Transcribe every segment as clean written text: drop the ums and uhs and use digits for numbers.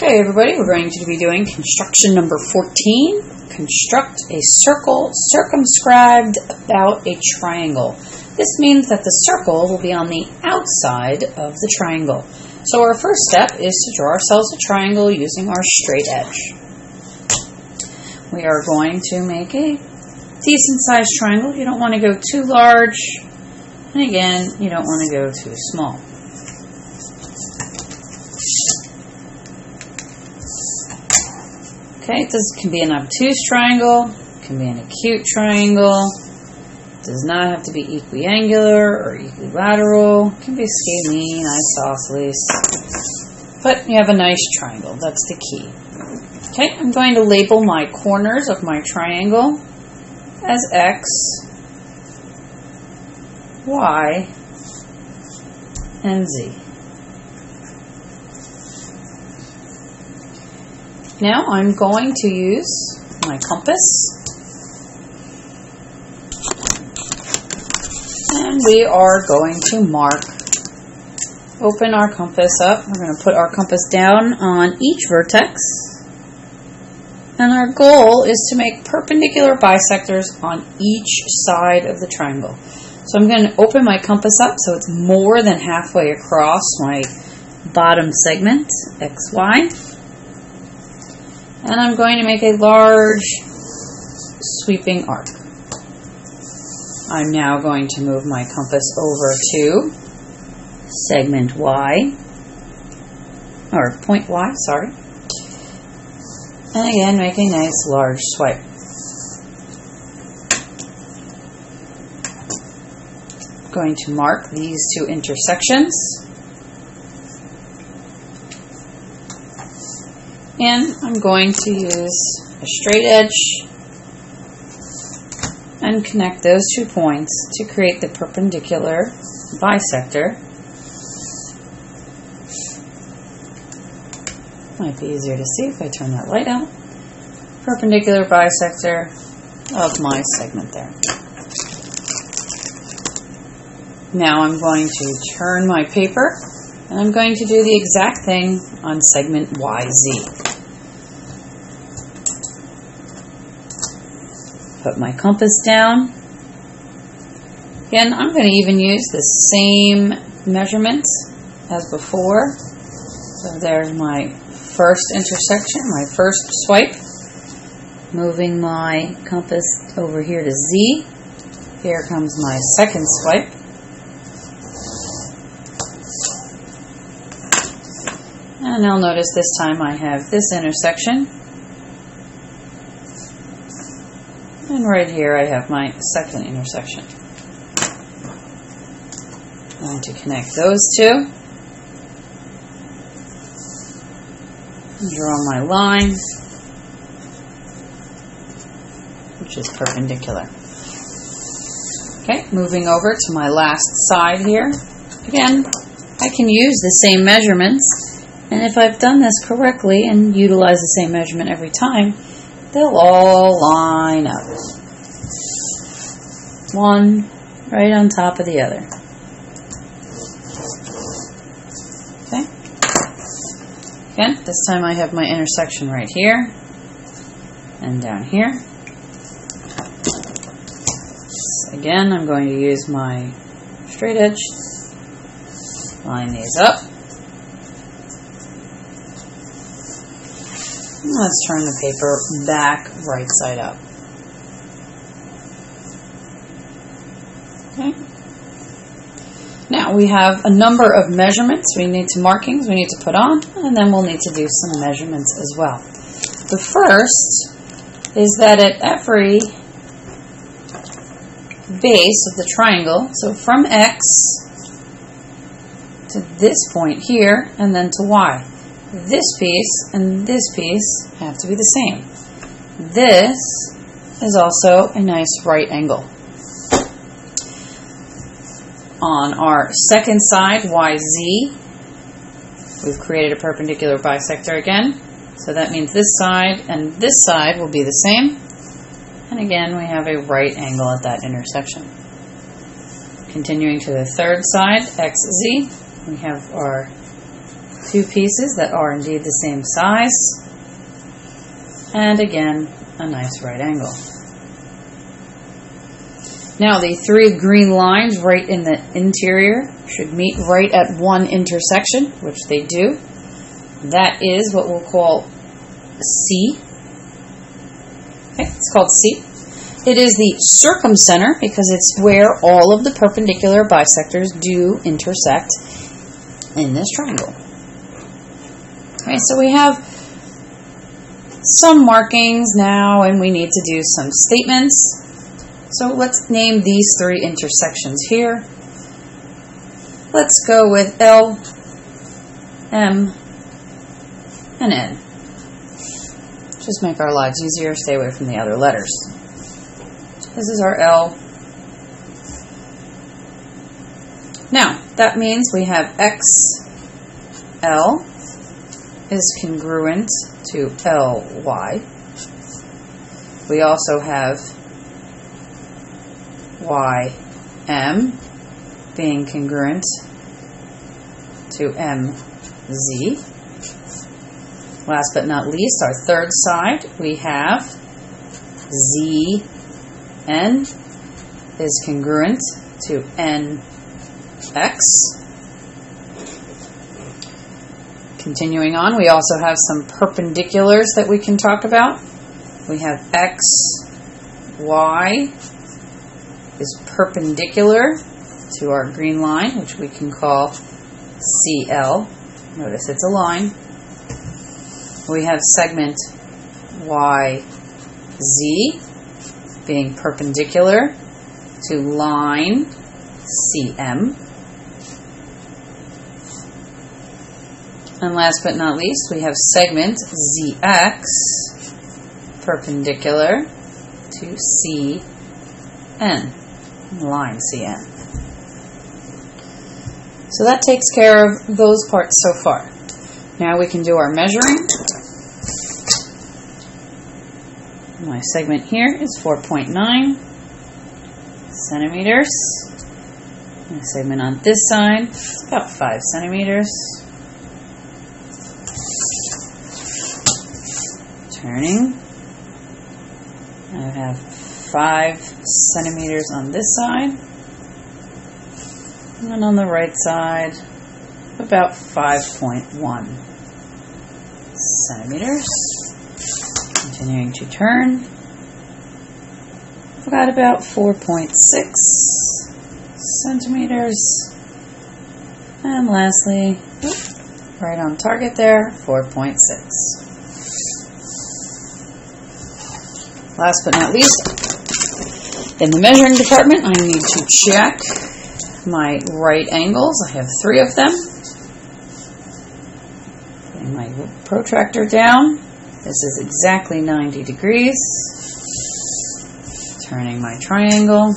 Okay, everybody, we're going to be doing construction number 14. Construct a circle circumscribed about a triangle. This means that the circle will be on the outside of the triangle. So our first step is to draw ourselves a triangle using our straight edge. We are going to make a decent sized triangle. You don't want to go too large, and again, you don't want to go too small. Okay, this can be an obtuse triangle, can be an acute triangle, does not have to be equiangular or equilateral, can be scaline, isosceles, but you have a nice triangle, that's the key. Okay, I'm going to label my corners of my triangle as X, Y, and Z. Now I'm going to use my compass, and we are going to mark. Open our compass up. We're going to put our compass down on each vertex, and our goal is to make perpendicular bisectors on each side of the triangle. So I'm going to open my compass up so it's more than halfway across my bottom segment, XY. And I'm going to make a large sweeping arc. I'm now going to move my compass over to segment Y, or point Y, sorry. And again, make a nice large swipe. I'm going to mark these two intersections. And I'm going to use a straight edge and connect those 2 points to create the perpendicular bisector. Might be easier to see if I turn that light out. Perpendicular bisector of my segment there. Now I'm going to turn my paper and I'm going to do the exact thing on segment YZ. Put my compass down. Again, I'm going to even use the same measurements as before. So there's my first intersection, my first swipe. Moving my compass over here to Z. Here comes my second swipe. And I'll notice this time I have this intersection. And right here I have my second intersection. I'm going to connect those two. And draw my line, which is perpendicular. Okay, moving over to my last side here. Again, I can use the same measurements, and if I've done this correctly and utilize the same measurement every time, they'll all line up. One right on top of the other. Okay. Again, this time I have my intersection right here and down here. So again, I'm going to use my straight edge. Line these up. Let's turn the paper back right side up. Okay. Now we have a number of measurements markings we need to put on, and then we'll need to do some measurements as well. The first is that at every base of the triangle, so from X to this point here, and then to Y, this piece and this piece have to be the same. This is also a nice right angle. On our second side, YZ, we've created a perpendicular bisector again. So that means this side and this side will be the same. And again, we have a right angle at that intersection. Continuing to the third side, XZ, we have our two pieces that are indeed the same size, and again, a nice right angle. Now the three green lines right in the interior should meet right at one intersection, which they do. That is what we'll call C. Okay, it's called C. It is the circumcenter because it's where all of the perpendicular bisectors do intersect in this triangle. Okay, so we have some markings now, and we need to do some statements. So let's name these three intersections here. Let's go with L, M, and N. Just make our lives easier, stay away from the other letters. This is our L. Now, that means we have XL is congruent to LY. We also have YM being congruent to MZ. Last but not least, our third side, we have ZN is congruent to NX. Continuing on, we also have some perpendiculars that we can talk about. We have XY is perpendicular to our green line, which we can call CL. Notice it's a line. We have segment YZ being perpendicular to line CM. And last but not least, we have segment ZX perpendicular to CN, line CN. So that takes care of those parts so far. Now we can do our measuring. My segment here is 4.9 centimeters. My segment on this side is about 5 centimeters. Turning. I have 5 centimeters on this side. And on the right side, about 5.1 centimeters. Continuing to turn. I've got about 4.6 centimeters. And lastly, right on target there, 4.6. Last but not least, in the measuring department, I need to check my right angles. I have 3 of them. Putting my protractor down. This is exactly 90 degrees. Turning my triangle.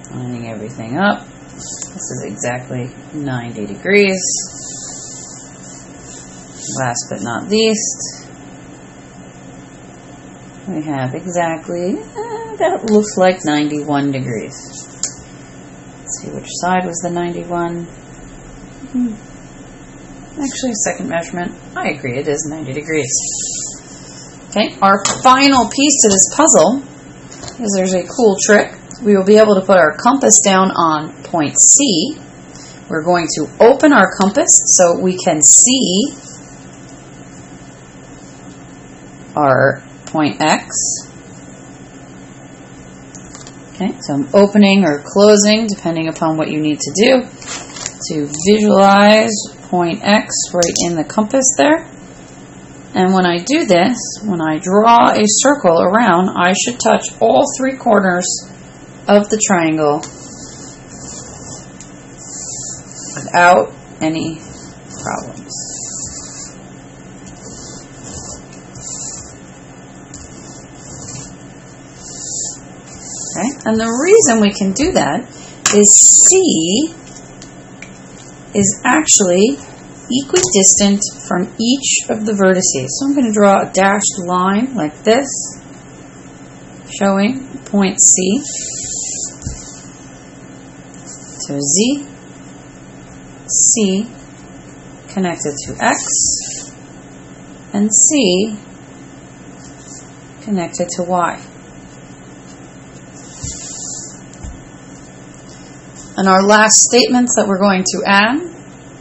Lining everything up. This is exactly 90 degrees. Last but not least, we have exactly, that looks like 91 degrees. Let's see which side was the 91. Actually, second measurement, I agree, it is 90 degrees. Okay, our final piece to this puzzle is there's a cool trick. We will be able to put our compass down on point C. We're going to open our compass so we can see our point X. Okay, so I'm opening or closing depending upon what you need to do to visualize point X right in the compass there. And when I do this, when I draw a circle around, I should touch all 3 corners of the triangle without any problems. Okay? And the reason we can do that is C is actually equidistant from each of the vertices. So I'm going to draw a dashed line like this, showing point C. So Z, C connected to X and C connected to Y. And our last statement that we're going to add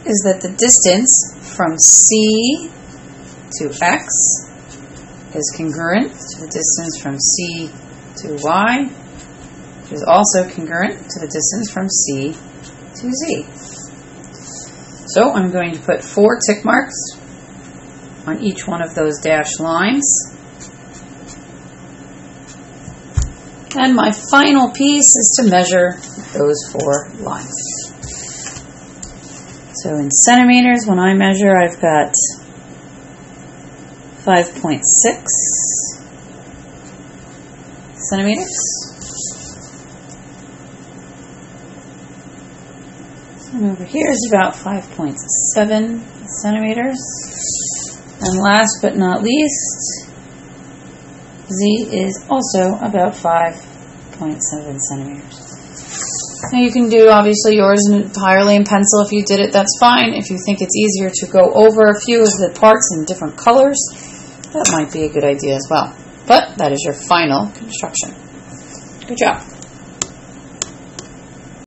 is that the distance from C to X is congruent to the distance from C to Y, which is also congruent to the distance from C to Z. So I'm going to put 4 tick marks on each one of those dashed lines. And my final piece is to measure those 4 lines. So in centimeters, when I measure, I've got 5.6 centimeters. And over here is about 5.7 centimeters. And last but not least, Z is also about 5.7 centimeters. Now you can do obviously yours entirely in pencil. If you did it, that's fine. If you think it's easier to go over a few of the parts in different colors, that might be a good idea as well. But that is your final construction. Good job.